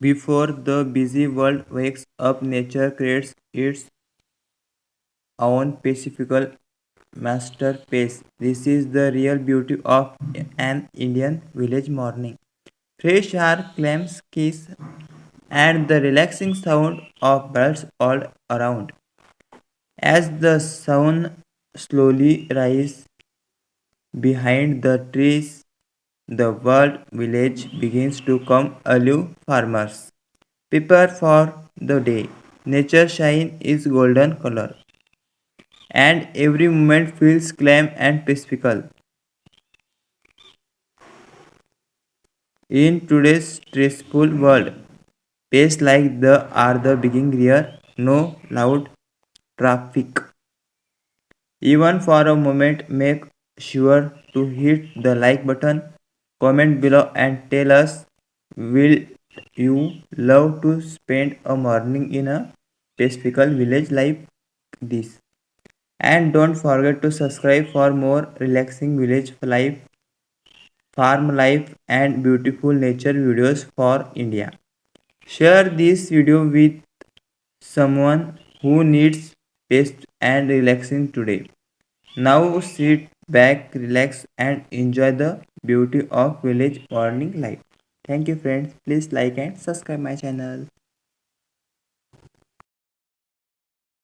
Before the busy world wakes up, nature creates its own pacifical masterpiece. This is the real beauty of an Indian village morning. Fresh air, clams, kiss, and the relaxing sound of birds all around. As the sun slowly rises behind the trees, the world village begins to come alive. Farmers prepare for the day. Nature shine is golden color, and every moment feels calm and peaceful. In today's stressful world, pace like the are the beginning rare, no loud traffic. Even for a moment, make sure to hit the like button, comment below, and tell us will you love to spend a morning in a peaceful village like this. And don't forget to subscribe for more relaxing village life, farm life, and beautiful nature videos for India. Share this video with someone who needs peace and relaxing today. Now sit back, relax, and enjoy the beauty of village morning life. Thank you, friends. Please like and subscribe my channel.